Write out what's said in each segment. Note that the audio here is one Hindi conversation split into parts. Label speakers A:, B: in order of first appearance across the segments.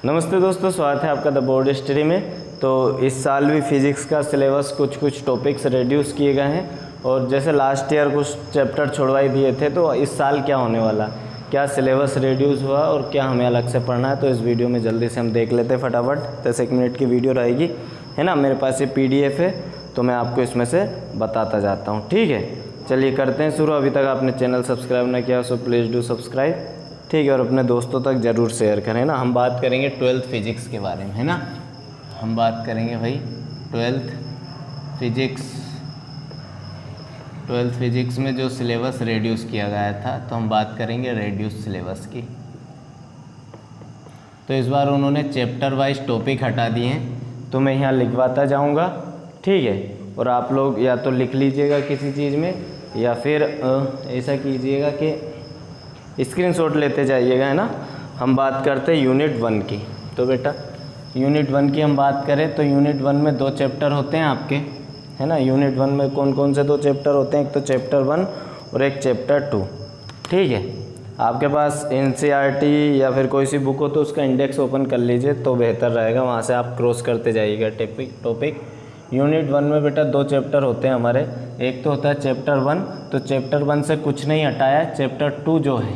A: नमस्ते दोस्तों, स्वागत है आपका द बोर्ड स्टडी में। तो इस साल भी फिज़िक्स का सिलेबस कुछ टॉपिक्स रिड्यूस किए गए हैं और जैसे लास्ट ईयर कुछ चैप्टर छुड़वाई दिए थे, तो इस साल क्या होने वाला, क्या सिलेबस रिड्यूस हुआ और क्या हमें अलग से पढ़ना है, तो इस वीडियो में जल्दी से हम देख लेते हैं। फटाफट 10 मिनट की वीडियो रहेगी, है ना। मेरे पास ये PDF है, तो मैं आपको इसमें से बताता जाता हूँ, ठीक है। चलिए करते हैं शुरू। अभी तक आपने चैनल सब्सक्राइब ना किया सो प्लीज़ डू सब्सक्राइब, ठीक है, और अपने दोस्तों तक ज़रूर शेयर करें ना। हम बात करेंगे 12th फिजिक्स के बारे में, है ना। हम बात करेंगे भाई 12th फिजिक्स में जो सिलेबस रिड्यूस किया गया था, तो हम बात करेंगे रिड्यूस सिलेबस की। तो इस बार उन्होंने चैप्टर वाइज टॉपिक हटा दिए हैं, तो मैं यहाँ लिखवाता जाऊँगा, ठीक है। और आप लोग या तो लिख लीजिएगा किसी चीज़ में, या फिर ऐसा कीजिएगा कि स्क्रीनशॉट लेते जाइएगा, है ना। हम बात करते हैं यूनिट 1 की। तो बेटा यूनिट 1 की हम बात करें तो यूनिट 1 में 2 चैप्टर होते हैं आपके, है ना। यूनिट 1 में कौन कौन से 2 चैप्टर होते हैं, एक तो चैप्टर 1 और एक चैप्टर 2, ठीक है। आपके पास NCERT या फिर कोई सी बुक हो तो उसका इंडेक्स ओपन कर लीजिए तो बेहतर रहेगा, वहाँ से आप क्रॉस करते जाइएगा टॉपिक। यूनिट 1 में बेटा 2 चैप्टर होते हैं हमारे। एक तो होता है चैप्टर 1, तो चैप्टर 1 से कुछ नहीं हटाया। चैप्टर 2 जो है,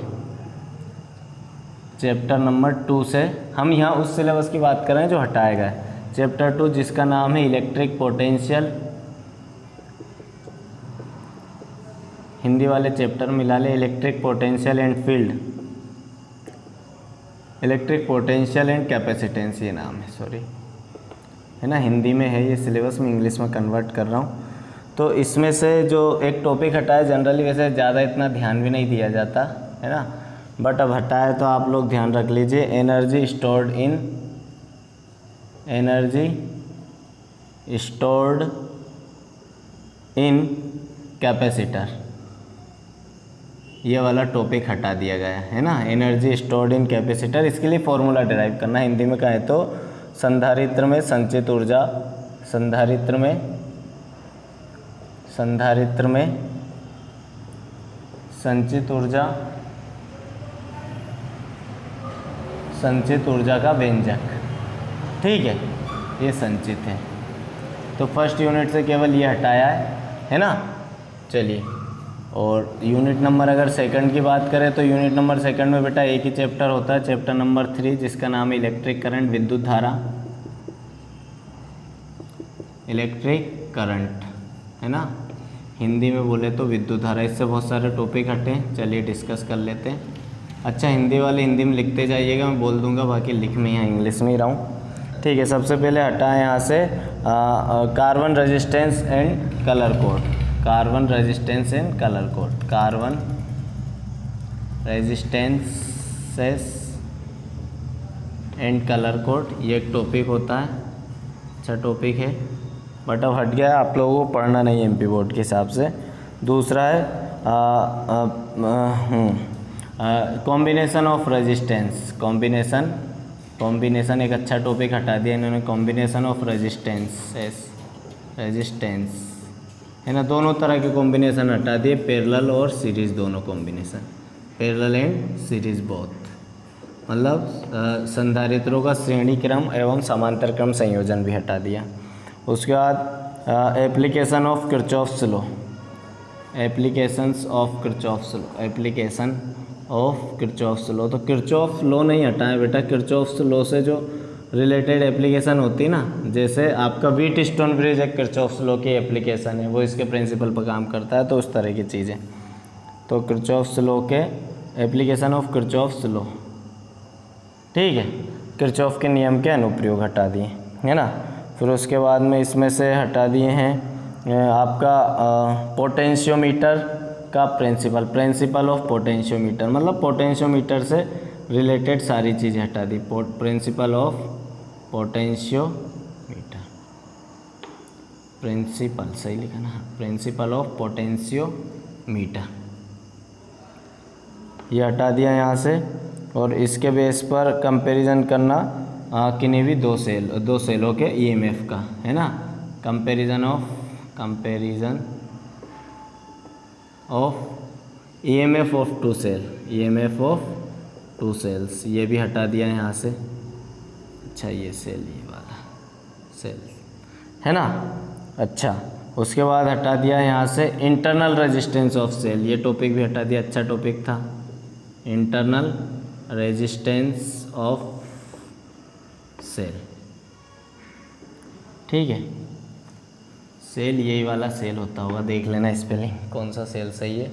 A: चैप्टर नंबर 2 से हम यहाँ उस सिलेबस की बात कर रहे हैं जो हटाया गया है। चैप्टर 2 जिसका नाम है इलेक्ट्रिक पोटेंशियल, हिंदी वाले चैप्टर मिला ले, electric potential and field, electric potential and capacitance, ये नाम है, सॉरी, है ना। हिंदी में है ये सिलेबस, मैं इंग्लिश में कन्वर्ट कर रहा हूँ। तो इसमें से जो एक टॉपिक हटाया, जनरली वैसे ज़्यादा इतना ध्यान भी नहीं दिया जाता, है ना, बट अब हटाया तो आप लोग ध्यान रख लीजिए। एनर्जी स्टोर्ड इन कैपेसिटर, ये वाला टॉपिक हटा दिया गया है ना। एनर्जी स्टोर्ड इन कैपेसिटर, इसके लिए फॉर्मूला डिराइव करना। हिंदी में कहें तो संधारित्र में संचित ऊर्जा, संधारित्र में संचित ऊर्जा का व्यंजक, ठीक है, ये संचित है। तो फर्स्ट यूनिट से केवल ये हटाया है ना। चलिए, और यूनिट नंबर अगर सेकंड की बात करें तो यूनिट नंबर सेकंड में बेटा एक ही चैप्टर होता है, चैप्टर नंबर 3, जिसका नाम है इलेक्ट्रिक करंट, विद्युत धारा, इलेक्ट्रिक करंट, है ना। हिंदी में बोले तो विद्युत धारा। इससे बहुत सारे टॉपिक हटे, चलिए डिस्कस कर लेते हैं। अच्छा, हिंदी वाले हिंदी में लिखते जाइएगा, मैं बोल दूंगा, बाकी लिख में यहाँ इंग्लिश में ही रहा हूँ, ठीक है। सबसे पहले हटा है यहाँ से carbon resistance and colour code, carbon resistance and colour code, carbon resistances and colour code, ये एक टॉपिक होता है, अच्छा टॉपिक है, बट अब हट गया, आप लोगों को पढ़ना नहीं है MP बोर्ड के हिसाब से। दूसरा है कॉम्बिनेशन ऑफ रेजिस्टेंस, कॉम्बिनेशन एक अच्छा टॉपिक हटा दिया इन्होंने, कॉम्बिनेशन ऑफ रेजिस्टेंस, है ना। दोनों तरह के कॉम्बिनेशन हटा दिए, पैरेलल और सीरीज़, दोनों combination, parallel and series both, मतलब संधारित्रों का श्रेणी क्रम एवं समांतर क्रम संयोजन भी हटा दिया। उसके बाद application of Kirchhoff's law, application of Kirchhoff's law, तो किरचॉफ लॉ नहीं हटाए बेटा। किरचॉफ्स लॉ से जो रिलेटेड एप्लीकेशन होती है ना, जैसे आपका व्हीटस्टोन ब्रिज एक किरचॉफ्स लॉ की एप्लीकेशन है, वो इसके प्रिंसिपल पर काम करता है, तो उस तरह की चीज़ें। तो किरचॉफ्स लॉ के एप्लीकेशन ऑफ किरचॉफ्स लॉ, ठीक है, किरचॉफ के नियम के अनुप्रयोग हटा दिए, है ना। फिर उसके बाद में इसमें से हटा दिए हैं आपका पोटेंशियोमीटर का प्रिंसिपल ऑफ पोटेंशियोमीटर, मतलब पोटेंशियोमीटर से रिलेटेड सारी चीज़ें हटा दी। प्रिंसिपल ऑफ पोटेंशियोमीटर, प्रिंसिपल सही लिखा ना, प्रिंसिपल ऑफ पोटेंशियोमीटर, ये हटा दिया यहाँ से। और इसके बेस पर कंपैरिजन करना किन्हीं भी दो सेलों के EMF का, है ना। Comparison of EMF of two cell, EMF of two cells, ये भी हटा दिया यहाँ से, अच्छा ये सेल, ये वाला सेल है ना। अच्छा उसके बाद हटा दिया यहाँ से इंटरनल रेजिस्टेंस ऑफ सेल, ये टॉपिक भी हटा दिया, अच्छा टॉपिक था। इंटरनल रेजिस्टेंस ऑफ सेल, ठीक है। सेल यही वाला सेल होता होगा, देख लेना स्पेलिंग कौन सा सेल सही है,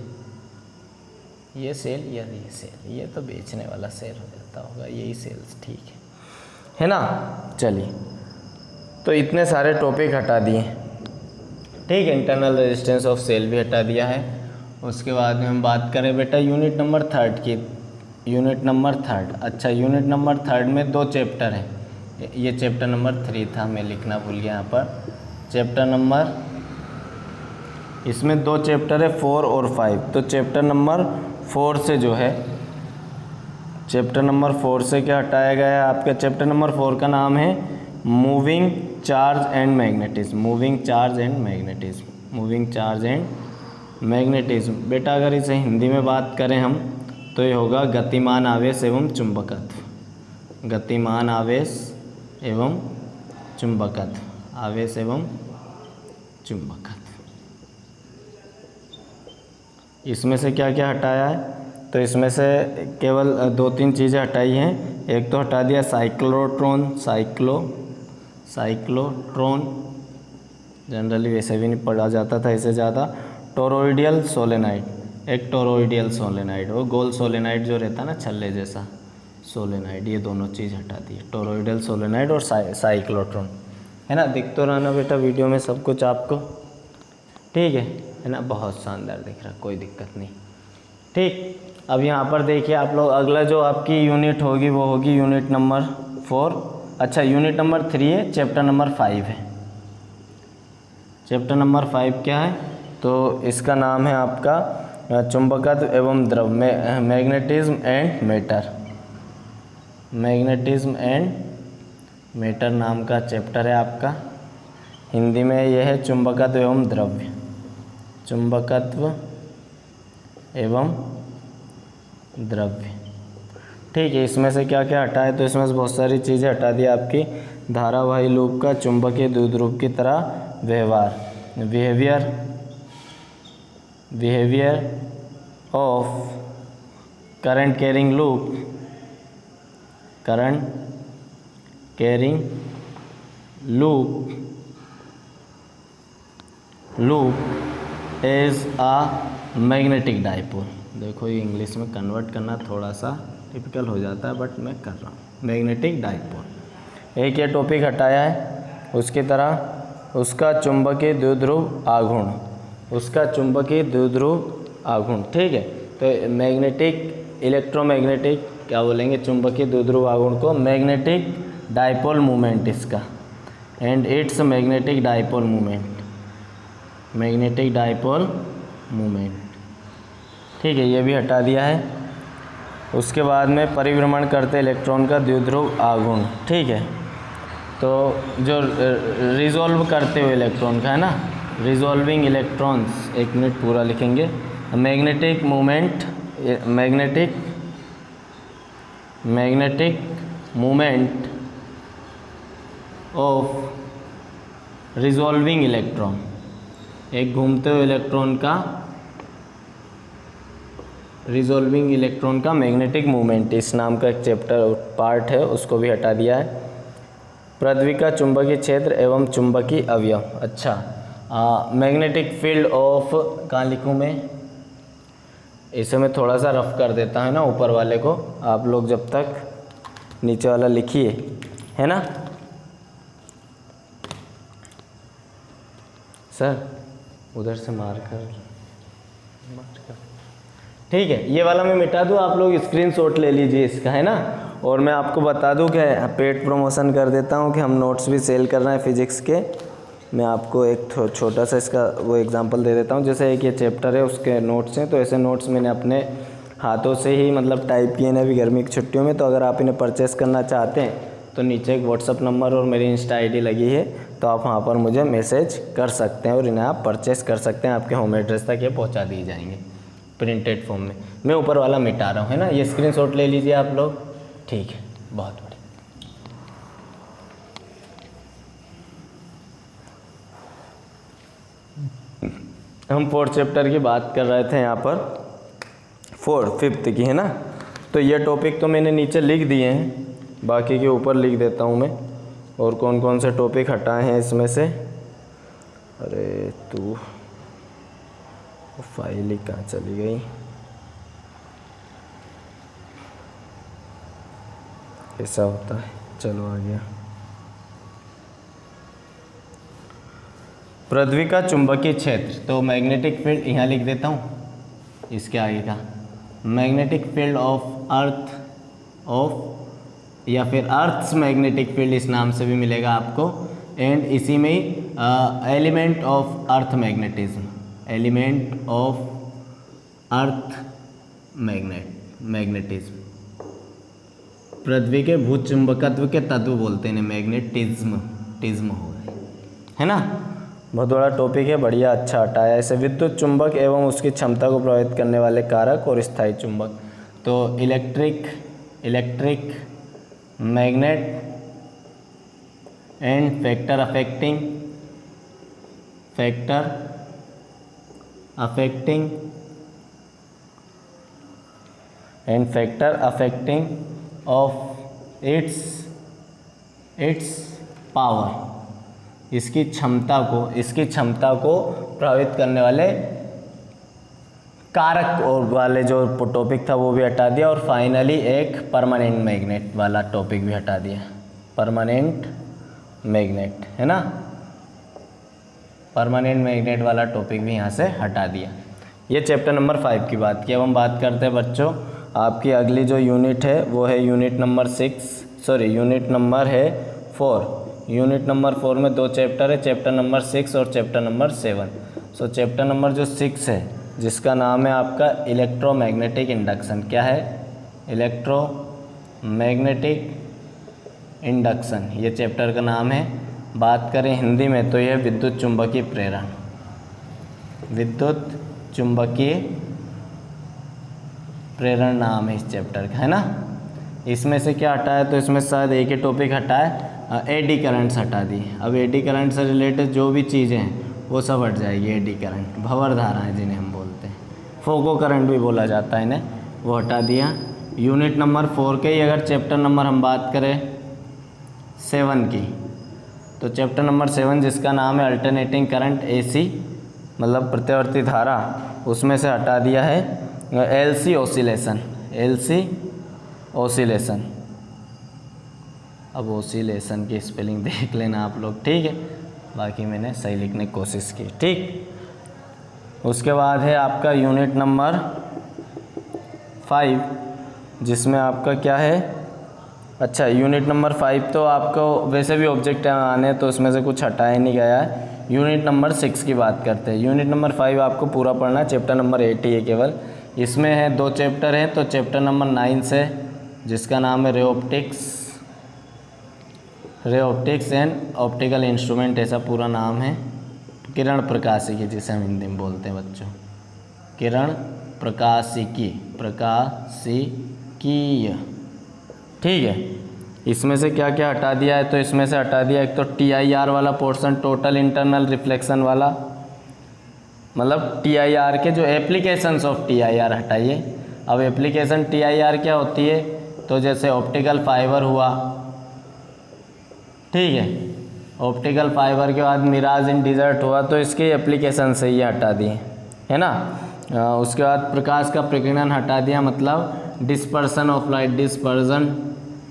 A: ये सेल या ये सेल, ये तो बेचने वाला सेल हो जाता होगा, यही सेल्स, ठीक है ना। चलिए तो इतने सारे टॉपिक हटा दिए, ठीक है। इंटरनल रेजिस्टेंस ऑफ सेल भी हटा दिया है। उसके बाद में हम बात करें बेटा यूनिट नंबर 3 की, यूनिट नंबर 3। अच्छा यूनिट नंबर 3 में 2 चैप्टर हैं, ये चैप्टर नंबर 3 था, मैं लिखना भूल गया यहाँ पर। चैप्टर नंबर, इसमें 2 चैप्टर है 4 और 5। तो चैप्टर नंबर 4 से जो है, चैप्टर नंबर 4 से क्या हटाया गया है आपका, चैप्टर नंबर 4 का नाम है moving charge and magnetism, moving charge and magnetism, moving charge and magnetism. बेटा अगर इसे हिंदी में बात करें हम तो ये होगा गतिमान आवेश एवं चुंबकत्व, गतिमान आवेश एवं चुंबकत्व, आवेश एवं चुंबकत्व। इसमें से क्या क्या हटाया है, तो इसमें से केवल 2-3 चीज़ें हटाई हैं। एक तो हटा दिया साइक्लोट्रॉन, साइक्लोट्रॉन जनरली वैसे भी नहीं पढ़ा जाता था इसे ज़्यादा। टोरॉइडियल सोलेनाइड, एक टोरॉइडियल सोलेनाइड, वो गोल सोलेनाइड जो रहता है ना छल्ले जैसा सोलेनाइड, ये दोनों चीज़ हटा दी, टोरॉइडियल सोलेनाइड और साइक्लोट्रॉन, है ना। दिख तो रहा ना बेटा वीडियो में सब कुछ आपको, ठीक है ना, बहुत शानदार दिख रहा, कोई दिक्कत नहीं, ठीक। अब यहाँ पर देखिए आप लोग, अगला जो आपकी यूनिट होगी वो होगी यूनिट नंबर 4। अच्छा यूनिट नंबर 3 है, चैप्टर नंबर 5 है। चैप्टर नंबर 5 क्या है, तो इसका नाम है आपका चुंबकत्व एवं द्रव, magnetism and matter, magnetism and matter नाम का चैप्टर है आपका। हिंदी में यह है चुंबकत्व एवं द्रव्य, चुंबकत्व एवं द्रव्य, ठीक है। इसमें से क्या क्या हटाए, तो इसमें से बहुत सारी चीज़ें हटा दी आपकी। धारावाही लूप का चुंबकीय द्विध्रुव की तरह व्यवहार, behaviour of current carrying loop, current carrying loop as a magnetic dipole. देखो ये इंग्लिश में कन्वर्ट करना थोड़ा सा टिपिकल हो जाता है, बट मैं कर रहा हूँ, मैग्नेटिक डाइपोल। एक ये टॉपिक हटाया है, उसकी तरह उसका चुंबकीय द्विध्रुव आघूर्ण, उसका चुंबकीय द्विध्रुव आघूर्ण, ठीक है। तो मैग्नेटिक, इलेक्ट्रोमैग्नेटिक क्या बोलेंगे, चुंबकीय द्विध्रुव आघूर्ण को मैग्नेटिक डाइपोल मूवमेंट इसका, and it's magnetic dipole movement, magnetic dipole movement, ठीक है, ये भी हटा दिया है। उसके बाद में परिभ्रमण करते इलेक्ट्रॉन का द्विध्रुव आघूर्ण, ठीक है। तो जो रिजॉल्व करते हुए इलेक्ट्रॉन का है ना, रिजॉल्विंग इलेक्ट्रॉन्स, 1 मिनट पूरा लिखेंगे, magnetic movement, magnetic movement of resolving electron, एक घूमते हुए इलेक्ट्रॉन का, रिजॉल्विंग इलेक्ट्रॉन का मैग्नेटिक मूवमेंट, इस नाम का एक चैप्टर पार्ट है, उसको भी हटा दिया है। पृथ्वी का चुंबकीय क्षेत्र एवं चुंबकीय अवयव, अच्छा मैग्नेटिक फील्ड ऑफ, कहाँ लिखूँ मैं, इसे मैं थोड़ा सा रफ कर देता है ना ऊपर वाले को, आप लोग जब तक नीचे वाला लिखिए, है ना सर, उधर से मार कर, ठीक है। ये वाला मैं मिटा दूँ, आप लोग स्क्रीनशॉट ले लीजिए इसका, है ना। और मैं आपको बता दूँ कि पेड प्रमोशन कर देता हूँ कि हम नोट्स भी सेल कर रहे हैं फिजिक्स के। मैं आपको एक छोटा सा इसका वो एग्जांपल दे देता हूँ। जैसे एक ये चैप्टर है, उसके नोट्स हैं, तो ऐसे नोट्स मैंने अपने हाथों से ही मतलब टाइप किए हैं अभी गर्मी की छुट्टियों में। तो अगर आप इन्हें परचेस करना चाहते हैं तो नीचे एक व्हाट्सअप नंबर और मेरी इंस्टा आईडी लगी है, तो आप वहाँ पर मुझे मैसेज कर सकते हैं और इन्हें आप परचेस कर सकते हैं। आपके होम एड्रेस तक ये पहुँचा दिए जाएंगे प्रिंटेड फॉर्म में। मैं ऊपर वाला मिटा रहा हूँ, है ना, ये स्क्रीनशॉट ले लीजिए आप लोग, ठीक है, बहुत बढ़िया। हम 4th चैप्टर की बात कर रहे थे यहाँ पर, 5th की है ना। तो ये टॉपिक तो मैंने नीचे लिख दिए हैं, बाकी के ऊपर लिख देता हूँ मैं, और कौन कौन से टॉपिक हटाए हैं इसमें से। अरे तू फाइल ही कहाँ चली गई, ऐसा होता है। चलो आ गया। पृथ्वी का चुंबकीय क्षेत्र, तो मैग्नेटिक फील्ड यहाँ लिख देता हूँ, इसके आगे का magnetic field of earth of, या फिर अर्थ्स मैग्नेटिक फील्ड इस नाम से भी मिलेगा आपको। एंड इसी में ही element of earth magnetism, element of earth magnetism, पृथ्वी के भूचुंबकत्व के तत्व बोलते हैं मैग्नेटिज्म हो गए, है ना। बहुत बड़ा टॉपिक है, बढ़िया अच्छा हटाया। ऐसे विद्युत चुंबक एवं उसकी क्षमता को प्रभावित करने वाले कारक और स्थायी चुंबक, तो electric magnet and factor affecting of its power, इसकी क्षमता को प्रभावित करने वाले कारक और वाले जो टॉपिक था वो भी हटा दिया। और फाइनली एक परमानेंट मैग्नेट वाला टॉपिक भी हटा दिया, परमानेंट मैग्नेट, है ना। परमानेंट मैग्नेट वाला टॉपिक भी यहाँ से हटा दिया। ये चैप्टर नंबर 5 की बात की। अब हम बात करते हैं बच्चों, आपकी अगली जो यूनिट है वो है यूनिट नंबर 4। यूनिट नंबर 4 में 2 चैप्टर है, चैप्टर नंबर 6 और चैप्टर नंबर 7। सो चैप्टर नंबर जो 6 है, जिसका नाम है आपका इलेक्ट्रोमैग्नेटिक इंडक्शन। क्या है? इलेक्ट्रोमैग्नेटिक इंडक्शन, ये चैप्टर का नाम है। बात करें हिंदी में तो यह विद्युत चुंबकीय प्रेरण, विद्युत चुंबकीय प्रेरण नाम है इस चैप्टर का, है ना। इसमें से क्या हटा है, तो इसमें शायद एक ही टॉपिक हटा है, एडी करंट्स हटा दी। अब एडी करंट से रिलेटेड जो भी चीज़ें हैं वो सब हट जाएगी। एडी करंट, भंवर धाराएं जिन्हें हम बोलते हैं, फोको करंट भी बोला जाता है इन्हें, वो हटा दिया। यूनिट नंबर 4 के ही अगर चैप्टर नंबर हम बात करें 7 की, तो चैप्टर नंबर 7 जिसका नाम है अल्टरनेटिंग करंट AC, मतलब प्रत्यावर्ती धारा, उसमें से हटा दिया है LC ऑसिलेशन। अब ऑसिलेशन की स्पेलिंग देख लेना आप लोग, ठीक है। बाकी मैंने सही लिखने की कोशिश की, ठीक। उसके बाद है आपका यूनिट नंबर 5, जिसमें आपका क्या है, अच्छा यूनिट नंबर 5 तो आपको वैसे भी ऑब्जेक्ट आने तो उसमें से कुछ हटाया नहीं गया है। यूनिट नंबर 6 की बात करते हैं। यूनिट नंबर 5 आपको पूरा पढ़ना है, चैप्टर नंबर 8 ही है केवल। इसमें है 2 चैप्टर हैं, तो चैप्टर नंबर 9 से, जिसका नाम है ray optics and optical instrument, ऐसा पूरा नाम है। किरण प्रकाशिकी जिसे हम हिंदी में बोलते हैं बच्चों, किरण प्रकाशिकी, ठीक है। इसमें से क्या क्या हटा दिया है, तो इसमें से हटा दिया एक तो TIR वाला पोर्शन, टोटल इंटरनल रिफ्लेक्शन वाला, मतलब TIR के जो एप्लीकेशंस ऑफ TIR हटाइए। अब एप्लीकेशन TIR क्या होती है, तो जैसे ऑप्टिकल फाइबर हुआ, ठीक है, ऑप्टिकल फाइबर के बाद मिराज इन डिजर्ट हुआ, तो इसके एप्लीकेशन से ये हटा दिए, है ना। उसके बाद प्रकाश का प्रकीर्णन हटा दिया, मतलब dispersion of light,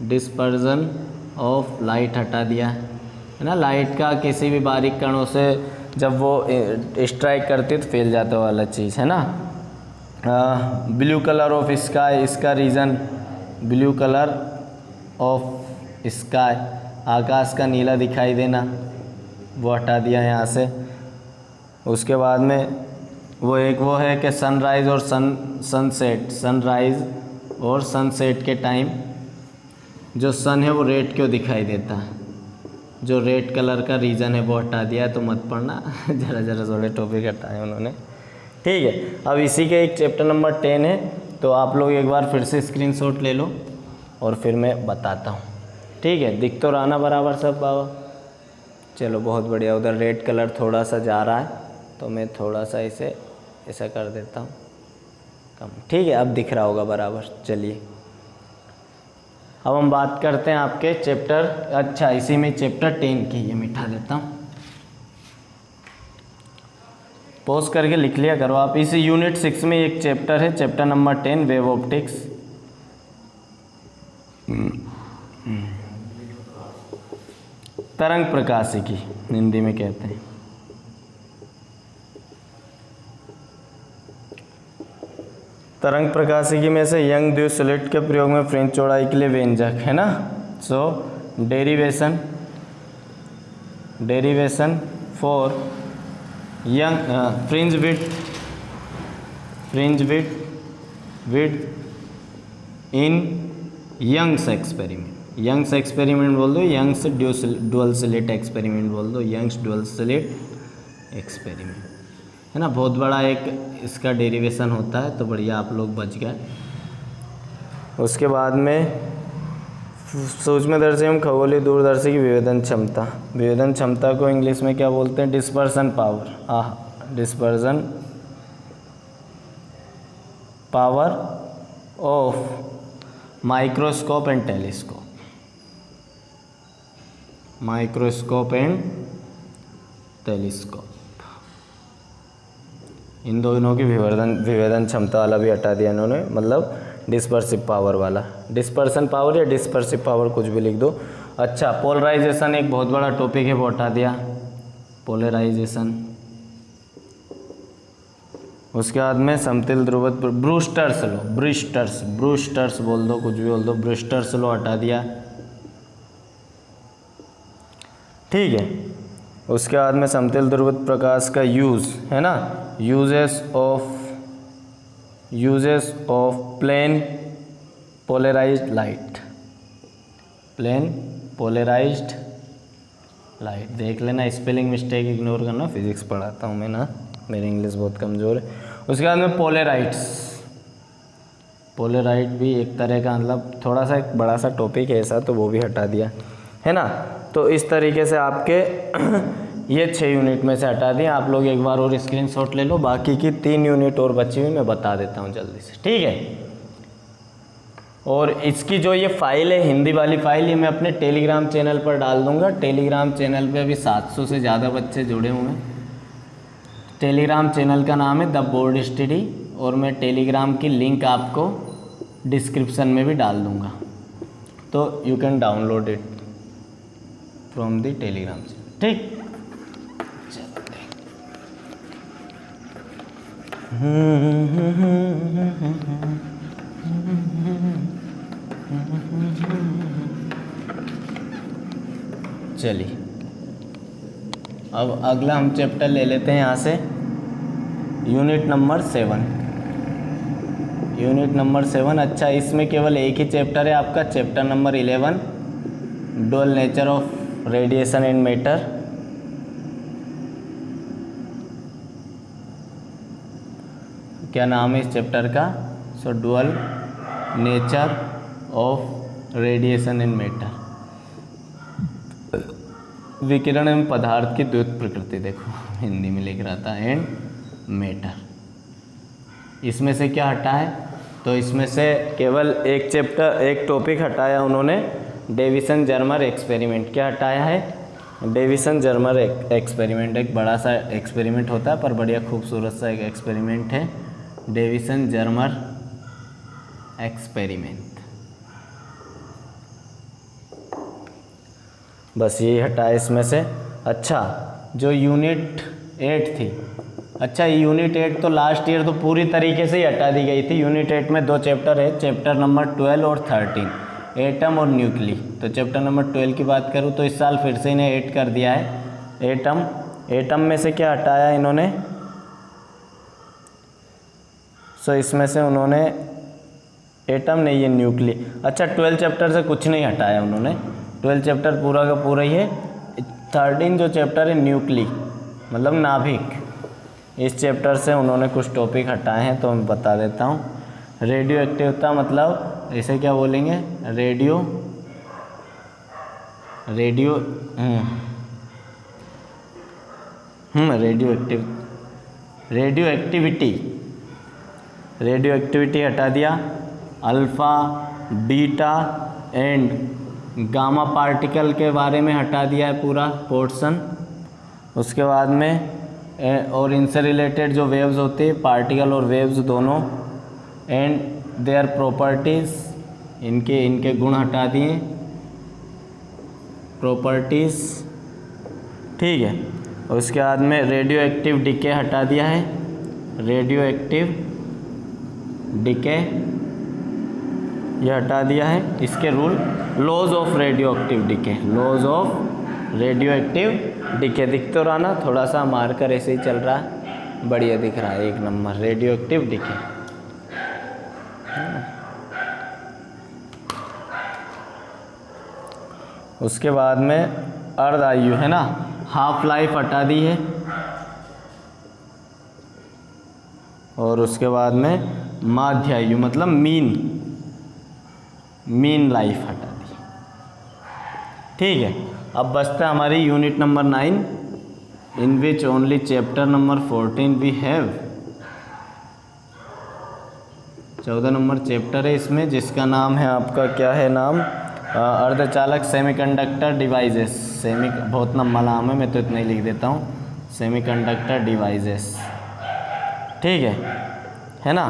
A: dispersion of light हटा दिया, है ना। लाइट का किसी भी बारीक कणों से जब वो स्ट्राइक करती तो फैल जाता वाला चीज़, है ना। ब्लू कलर ऑफ स्काई, इसका reason blue colour of sky, आकाश का नीला दिखाई देना, वो हटा दिया यहाँ से। उसके बाद में वो है कि सनराइज़ और सनसेट के टाइम जो सन है वो रेड क्यों दिखाई देता है, जो रेड कलर का रीज़न है वो हटा दिया है, तो मत पढ़ना ज़रा थोड़े टॉपिक हटाए उन्होंने, ठीक है। अब इसी के एक चैप्टर नंबर 10 है, तो आप लोग एक बार फिर से स्क्रीनशॉट ले लो और फिर मैं बताता हूँ, ठीक है। दिख तो रहा ना बराबर सब बाबा, चलो बहुत बढ़िया। उधर रेड कलर थोड़ा सा जा रहा है, तो मैं थोड़ा सा इसे ऐसा कर देता हूँ कम, ठीक है, अब दिख रहा होगा बराबर। चलिए अब हम बात करते हैं आपके चैप्टर, अच्छा इसी में चैप्टर 10 की, ये मिटा देता हूँ, पॉज करके लिख लिया करो आप। इस यूनिट 6 में एक चैप्टर है, चैप्टर नंबर 10 वेव ऑप्टिक्स। तरंग प्रकाशिकी हिंदी में कहते हैं। तरंग प्रकाशिकी में से यंग द्विस्लिट के प्रयोग में फ्रिंज चौड़ाई के लिए व्यंजक है ना। So derivation for Young fringe width in Young's experiment. Young's experiment बोल दो, यंग्स ड्यूअल स्लिट एक्सपेरिमेंट बोल दो, यंग्स ड्यूअल स्लिट एक्सपेरिमेंट है ना। बहुत बड़ा एक इसका डेरिवेशन होता है, तो बढ़िया आप लोग बच गए। उसके बाद में सूक्ष्मदर्शी एवं खगोलीय दूरदर्शी की विभेदन क्षमता। विभेदन क्षमता को इंग्लिश में क्या बोलते हैं? Dispersion power. Dispersion power of microscope and telescope. Microscope and telescope, इन दोनों की विभेदन क्षमता वाला भी हटा दिया इन्होंने, मतलब डिस्पर्सिव पावर वाला। डिस्पर्सन पावर या डिस्पर्सिव पावर कुछ भी लिख दो। अच्छा, पोलराइजेशन एक बहुत बड़ा टॉपिक है, वो हटा दिया, पोलराइजेशन। उसके बाद में समतल ध्रुवत ब्रूस्टर्स लो, ब्रूस्टर्स बोल दो, कुछ भी बोल दो, ब्रूस्टर्स लो हटा दिया, ठीक है। उसके बाद में समतल ध्रुवत प्रकाश का यूज़ है ना, uses of plane polarised light. Plane polarised light देख लेना, स्पेलिंग मिस्टेक इग्नोर करना, फिजिक्स पढ़ाता हूँ मैं ना, मेरी इंग्लिश बहुत कमज़ोर है। उसके बाद में पोलराइट भी एक तरह का, मतलब थोड़ा सा एक बड़ा सा टॉपिक है ऐसा, तो वो भी हटा दिया है ना। तो इस तरीके से आपके ये 6 यूनिट में से हटा दिए। आप लोग एक बार और स्क्रीनशॉट ले लो, बाकी की 3 यूनिट और बची हुई मैं बता देता हूँ जल्दी से, ठीक है। और इसकी जो ये फाइल है, हिंदी वाली फाइल, ये मैं अपने टेलीग्राम चैनल पर डाल दूँगा। टेलीग्राम चैनल पे अभी 700 से ज़्यादा बच्चे जुड़े हुए हैं। टेलीग्राम चैनल का नाम है द बोर्ड स्टडी, और मैं टेलीग्राम की लिंक आपको डिस्क्रिप्शन में भी डाल दूँगा, तो you can download it from the Telegram channel, ठीक। चलिए अब अगला हम चैप्टर ले लेते हैं यहाँ से, यूनिट नंबर 7। यूनिट नंबर 7, अच्छा इसमें केवल एक ही चैप्टर है आपका, chapter number 11, dual nature of radiation in matter. क्या नाम है इस चैप्टर का? So dual nature of radiation in matter, विकिरण एवं पदार्थ की द्वैत प्रकृति। देखो हिंदी में लिख रहा था, एंड मैटर। इसमें से क्या हटा है? तो इसमें से केवल एक चैप्टर, एक टॉपिक हटाया उन्होंने, डेविसन जर्मर एक्सपेरिमेंट। क्या हटाया है? Davisson Germer experiment. एक बड़ा सा एक्सपेरिमेंट होता है, पर बढ़िया खूबसूरत सा एक एक्सपेरिमेंट है, डेविसन जर्मर एक्सपेरिमेंट। बस ये हटाया इसमें से। अच्छा, जो यूनिट 8 थी, अच्छा यूनिट 8 तो लास्ट ईयर तो पूरी तरीके से ही हटा दी गई थी। यूनिट 8 में 2 चैप्टर है, चैप्टर नंबर 12 और 13, एटम और न्यूक्ली। तो चैप्टर नंबर 12 की बात करूँ तो इस साल फिर से इन्हें ऐड कर दिया है, एटम में से क्या हटाया इन्होंने? सो इसमें से उन्होंने एटम नहीं, ये न्यूक्ली। अच्छा 12 चैप्टर से कुछ नहीं हटाया उन्होंने, 12 चैप्टर पूरा का पूरा ही है। 13 जो चैप्टर है न्यूक्ली, मतलब नाभिक, इस चैप्टर से उन्होंने कुछ टॉपिक हटाए हैं, तो मैं बता देता हूँ। रेडियो एक्टिवता, मतलब इसे क्या बोलेंगे? रेडियो रेडियो एक्टिविटी हटा दिया, alpha, beta and gamma particle के बारे में हटा दिया है पूरा पोर्शन। उसके बाद में और इनसे रिलेटेड जो वेव्स होती है, पार्टिकल और वेव्स दोनों, एंड देयर प्रॉपर्टीज़, इनके गुण हटा दिए, प्रॉपर्टीज़, ठीक है। और उसके बाद में रेडियो एक्टिव डिके हटा दिया है, रेडियो एक्टिव डिके ये हटा दिया है, इसके rule, laws of radioactive decay, laws of radioactive decay. दिख तो रहा ना, थोड़ा सा मार्कर ऐसे ही चल रहा है, बढ़िया दिख रहा है, 1 नंबर रेडियो एक्टिव डिके। उसके बाद में अर्ध आयु है ना, हाफ लाइफ हटा दी है, और उसके बाद में माध्य आयु मतलब मीन लाइफ हटा दी, ठीक है। अब बचता है हमारी unit number 9, in which only chapter number 14 we have. 14 number chapter है इसमें, जिसका नाम है आपका, क्या है नाम, अर्धचालक सेमीकंडक्टर डिवाइसेस। बहुत लंबा नाम है, मैं तो इतना ही लिख देता हूँ, सेमीकंडक्टर डिवाइसेस, ठीक है ना।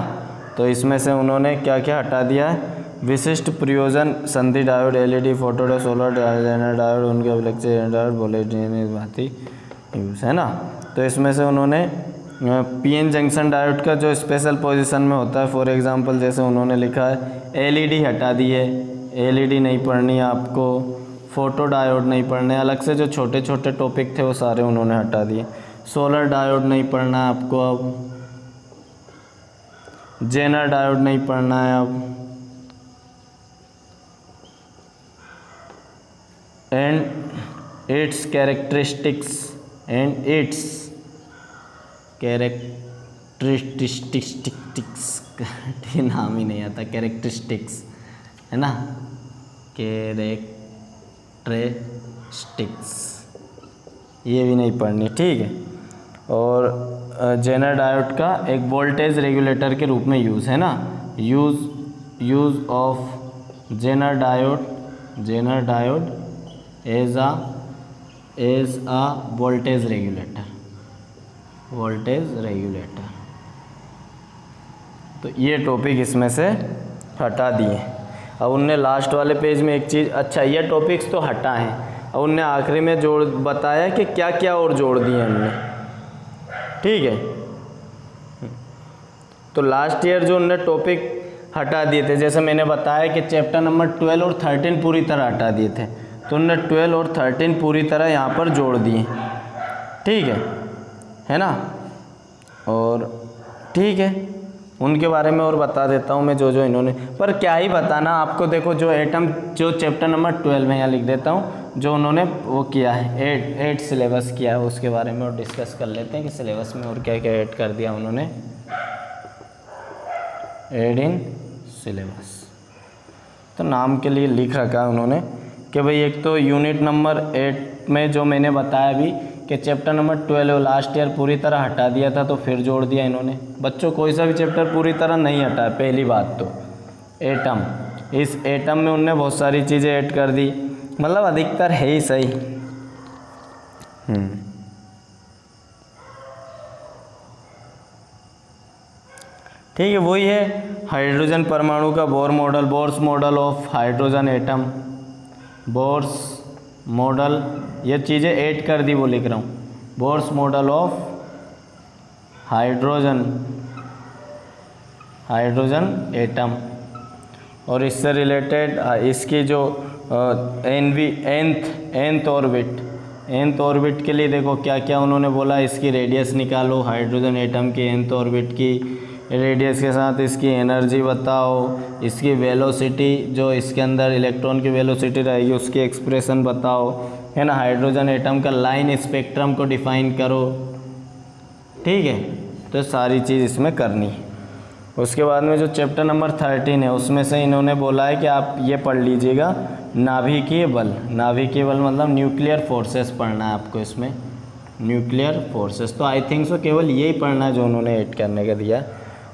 A: तो इसमें से उन्होंने क्या क्या हटा दिया है, विशिष्ट प्रयोजन संधि diode, LED, photodiode, solar diode, diode, उनके अभिलक्षित डायोड, वोल्टेज भांति यूज है ना। तो इसमें से उन्होंने पीएन जंक्शन डायोड का जो स्पेशल पोजीशन में होता है, फॉर एग्जांपल जैसे उन्होंने लिखा है एलईडी हटा दी है, एलईडी नहीं पढ़नी है आपको, फोटो डायोड नहीं पढ़ने, अलग से जो छोटे छोटे टॉपिक थे वो सारे उन्होंने हटा दिए। सोलर डायोड नहीं पढ़ना है आपको, अब जेनर डायोड नहीं पढ़ना है अब, एंड इट्स कैरेक्टरिस्टिक्स, नाम ही नहीं आता, कैरेक्टरिस्टिक्स है ना, कैरेक्टरिस्टिक्स ये भी नहीं पढ़नी, ठीक है। और जेनर डायोड का एक वोल्टेज रेगुलेटर के रूप में यूज़ है ना, use of zener diode as a voltage regulator. तो ये टॉपिक इसमें से हटा दिए। अब उनने लास्ट वाले पेज में एक चीज़, अच्छा ये टॉपिक्स तो हटा है, अब उनने आखिरी में जोड़ बताया कि क्या क्या और जोड़ दिए हमने, ठीक है। तो लास्ट ईयर जो उनने टॉपिक हटा दिए थे, जैसे मैंने बताया कि चैप्टर नंबर 12 और 13 पूरी तरह हटा दिए थे, तो उनने 12 और 13 पूरी तरह यहाँ पर जोड़ दिए, ठीक है ना। और ठीक है, उनके बारे में और बता देता हूँ मैं जो इन्होंने, पर क्या ही बताना आपको, देखो जो एटम, जो चैप्टर नंबर 12 में यहाँ लिख देता हूँ, जो उन्होंने वो किया है, एट सिलेबस किया है, उसके बारे में और डिस्कस कर लेते हैं कि सिलेबस में और क्या क्या ऐड कर दिया उन्होंने, एड इन सिलेबस। तो नाम के लिए लिख रखा है उन्होंने कि भाई एक तो यूनिट नंबर 8 में जो मैंने बताया अभी कि चैप्टर नंबर 12 लास्ट ईयर पूरी तरह हटा दिया था, तो फिर जोड़ दिया इन्होंने। बच्चों कोई सा भी चैप्टर पूरी तरह नहीं हटा, पहली बात तो एटम, इस एटम में उनने बहुत सारी चीज़ें ऐड कर दी, मतलब अधिकतर है ही सही। ठीक है, वही है हाइड्रोजन परमाणु का Bohr model, Bohr's model of hydrogen atom, Bohr's model, ये चीज़ें ऐड कर दी, वो लिख रहा हूँ, Bohr's model of hydrogen atom. और इससे रिलेटेड इसकी जो nth ऑर्बिट के लिए देखो क्या क्या उन्होंने बोला, इसकी रेडियस निकालो, हाइड्रोजन एटम की nth ऑर्बिट की रेडियस के साथ इसकी एनर्जी बताओ, इसकी वेलोसिटी, जो इसके अंदर इलेक्ट्रॉन की वेलोसिटी रहेगी उसकी एक्सप्रेशन बताओ, है ना। हाइड्रोजन एटम का लाइन स्पेक्ट्रम को डिफाइन करो, ठीक है। तो सारी चीज़ इसमें करनी है। उसके बाद में जो चैप्टर नंबर 13 है उसमें से इन्होंने बोला है कि आप ये पढ़ लीजिएगा, नाभिकीय बल मतलब न्यूक्लियर फोर्सेस पढ़ना है आपको इसमें, न्यूक्लियर फोर्सेस। तो आई थिंक सो केवल यही पढ़ना है जो उन्होंने ऐड करने का दिया।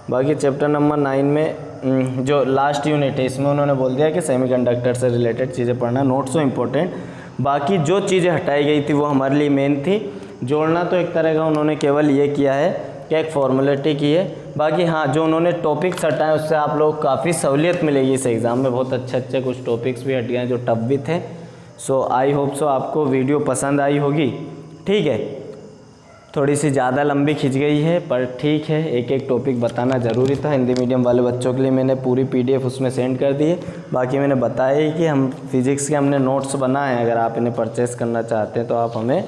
A: बाकी चैप्टर नंबर 9 में जो लास्ट यूनिट है इसमें उन्होंने बोल दिया कि सेमीकंडक्टर से रिलेटेड चीज़ें पढ़ना, नॉट सो इम्पोर्टेंट। बाकी जो चीज़ें हटाई गई थी वो हमारे लिए मेन थी। जोड़ना तो एक तरह का उन्होंने केवल ये किया है कि एक फॉर्मेलिटी की है। बाकी हाँ, जो उन्होंने टॉपिक्स हटाए उससे आप लोग काफ़ी सहूलियत मिलेगी इस एग्ज़ाम में। बहुत अच्छे कुछ टॉपिक्स भी हट गए हैं जो टफ भी थे। सो आई होप सो आपको वीडियो पसंद आई होगी। ठीक है, थोड़ी सी ज़्यादा लंबी खिंच गई है पर ठीक है, एक एक टॉपिक बताना ज़रूरी था। हिंदी मीडियम वाले बच्चों के लिए मैंने पूरी PDF उसमें सेंड कर दी है। बाकी मैंने बताया ही कि हम फिज़िक्स के हमने नोट्स बनाए हैं, अगर आप इन्हें परचेस करना चाहते हैं तो आप हमें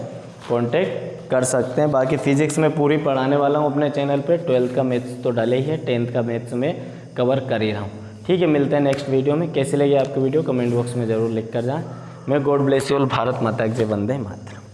A: कॉन्टेक्ट कर सकते हैं। बाकी फ़िज़िक्स में पूरी पढ़ाने वाला हूँ अपने चैनल पे। 12th का मैथ्स तो डाले ही है, 10th का मैथ्स में कवर कर ही रहा हूँ। ठीक है, मिलते हैं नेक्स्ट वीडियो में। कैसी लगी आपकी वीडियो कमेंट बॉक्स में ज़रूर लिख कर जाएँ। मैं God bless you all. Bharat माता की जय, वंदे मातरम।